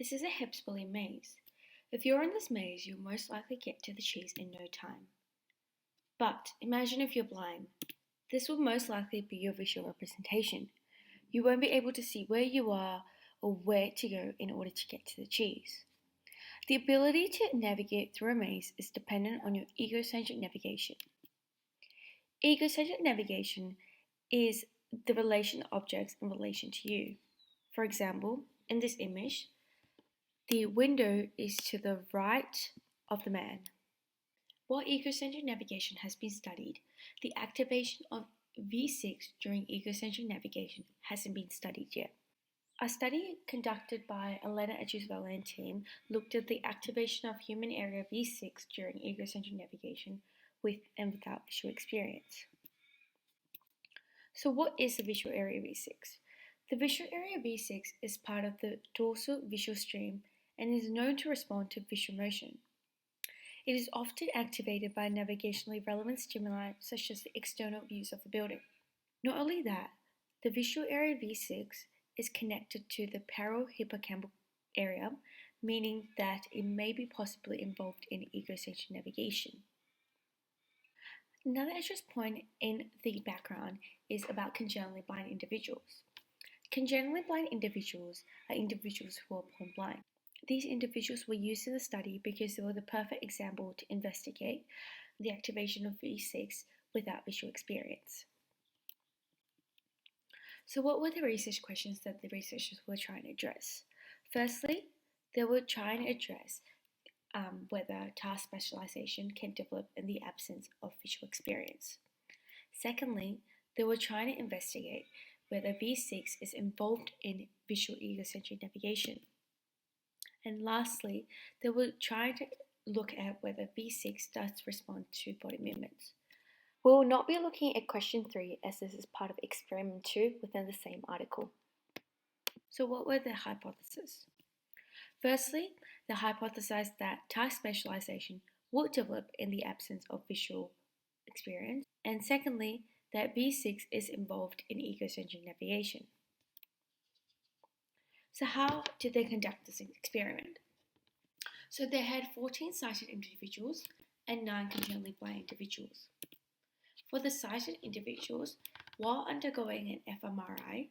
This is a Hepsbury maze. If you're in this maze, you'll most likely get to the cheese in no time. But imagine if you're blind. This will most likely be your visual representation. You won't be able to see where you are or where to go in order to get to the cheese. The ability to navigate through a maze is dependent on your egocentric navigation. Egocentric navigation is the relation of objects in relation to you. For example, in this image, the window is to the right of the man. While egocentric navigation has been studied, the activation of V6 during egocentric navigation hasn't been studied yet. A study conducted by Aggius-Vella and team looked at the activation of human area V6 during egocentric navigation with and without visual experience. So what is the visual area V6? The visual area V6 is part of the dorsal visual stream and is known to respond to visual motion. It is often activated by navigationally relevant stimuli such as the external views of the building. Not only that, the visual area V6 is connected to the parahippocampal area, meaning that it may be possibly involved in egocentric navigation. Another interest point in the background is about congenitally blind individuals. Congenitally blind individuals are individuals who are born blind. These individuals were used in the study because they were the perfect example to investigate the activation of V6 without visual experience. So what were the research questions that the researchers were trying to address? Firstly, they were trying to address whether task specialization can develop in the absence of visual experience. Secondly, they were trying to investigate whether V6 is involved in visual egocentric navigation. And lastly, they were trying to look at whether V6 does respond to body movements. We will not be looking at question 3 as this is part of experiment 2 within the same article. So what were the hypotheses? Firstly, they hypothesized that task specialization would develop in the absence of visual experience. And secondly, that V6 is involved in egocentric navigation. So how did they conduct this experiment? So they had 14 sighted individuals and 9 congenitally blind individuals. For the sighted individuals, while undergoing an fMRI,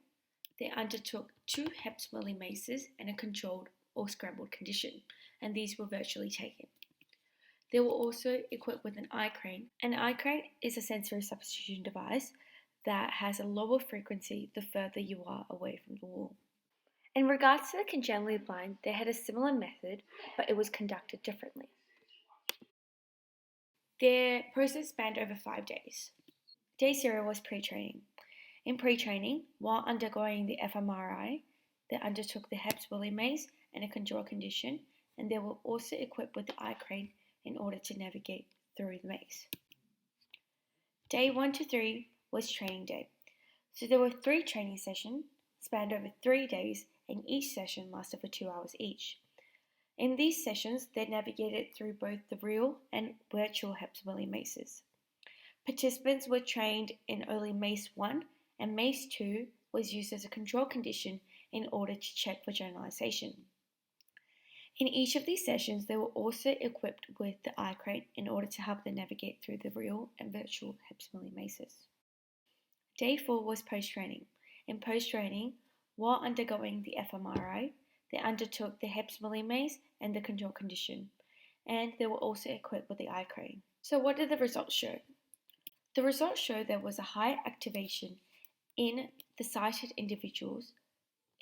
they undertook 2 Hepsbury mazes and a controlled or scrambled condition, and these were virtually taken. They were also equipped with an eye crane. An eye crane is a sensory substitution device that has a lower frequency the further you are away from the wall. In regards to the congenitally blind, they had a similar method, but it was conducted differently. Their process spanned over 5 days. Day 0 was pre-training. In pre-training, while undergoing the fMRI, they undertook the Hepsbury maze and a control condition, and they were also equipped with the eye crane in order to navigate through the maze. Day 1 to 3 was training day. So there were 3 training sessions, spanned over 3 days, and each session lasted for 2 hours each. In these sessions, they navigated through both the real and virtual Hepsbury mazes. Participants were trained in only Maze 1, and Maze 2 was used as a control condition in order to check for generalization. In each of these sessions, they were also equipped with the eye crane in order to help them navigate through the real and virtual Hepsbury mazes. Day 4 was post-training. In post-training, while undergoing the fMRI, they undertook the Hepsbury maze and the control condition, and they were also equipped with the eye crane. So what did the results show? The results showed there was a high activation in the sighted individuals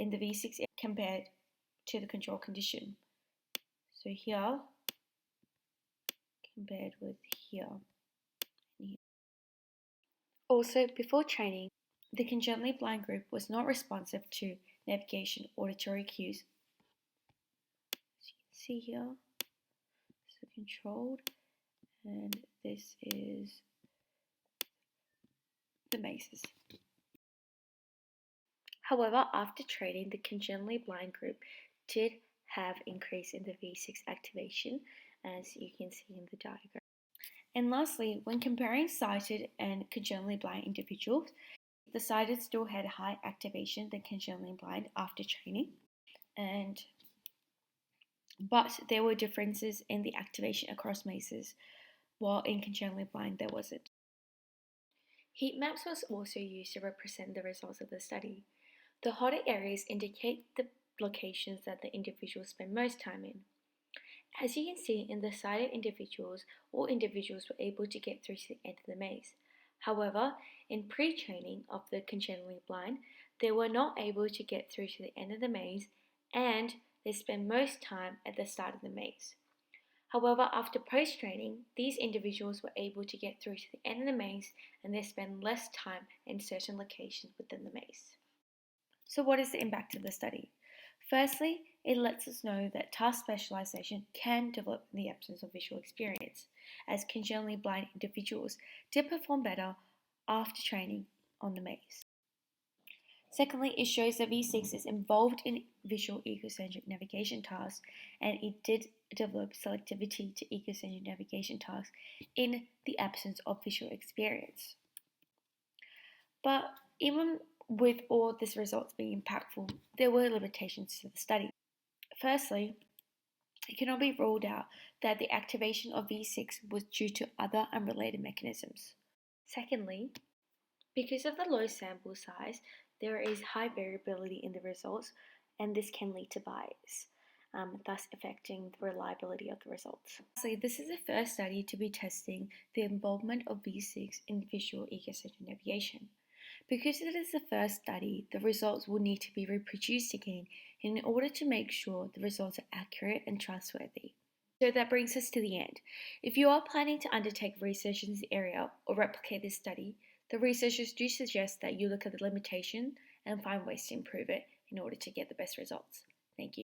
in the V6 compared to the control condition. So here, compared with here and here. Also, before training, the congenitally blind group was not responsive to navigation auditory cues. As you can see here, this is controlled, and this is the mazes. However, after training, the congenitally blind group did have increase in the V6 activation, as you can see in the diagram. And lastly, when comparing sighted and congenitally blind individuals, the sighted still had high activation than congenitally blind after training. And but there were differences in the activation across mazes, while in congenitally blind there wasn't. Heat maps was also used to represent the results of the study. The hotter areas indicate the locations that the individuals spend most time in. As you can see in the sighted individuals, all individuals were able to get through to the end of the maze. However, in pre-training of the congenitally blind, they were not able to get through to the end of the maze and they spend most time at the start of the maze. However, after post-training, these individuals were able to get through to the end of the maze and they spend less time in certain locations within the maze. So what is the impact of the study? Firstly, it lets us know that task specialization can develop in the absence of visual experience, as congenitally blind individuals did perform better after training on the maze. Secondly, it shows that V6 is involved in visual egocentric navigation tasks, and it did develop selectivity to egocentric navigation tasks in the absence of visual experience. But even with all these results being impactful, there were limitations to the study. Firstly, it cannot be ruled out that the activation of V6 was due to other unrelated mechanisms. Secondly, because of the low sample size, there is high variability in the results, and this can lead to bias, thus affecting the reliability of the results. Lastly, this is the first study to be testing the involvement of V6 in visual egocentric navigation. Because it is the first study, the results will need to be reproduced again in order to make sure the results are accurate and trustworthy. So that brings us to the end. If you are planning to undertake research in this area or replicate this study, the researchers do suggest that you look at the limitation and find ways to improve it in order to get the best results. Thank you.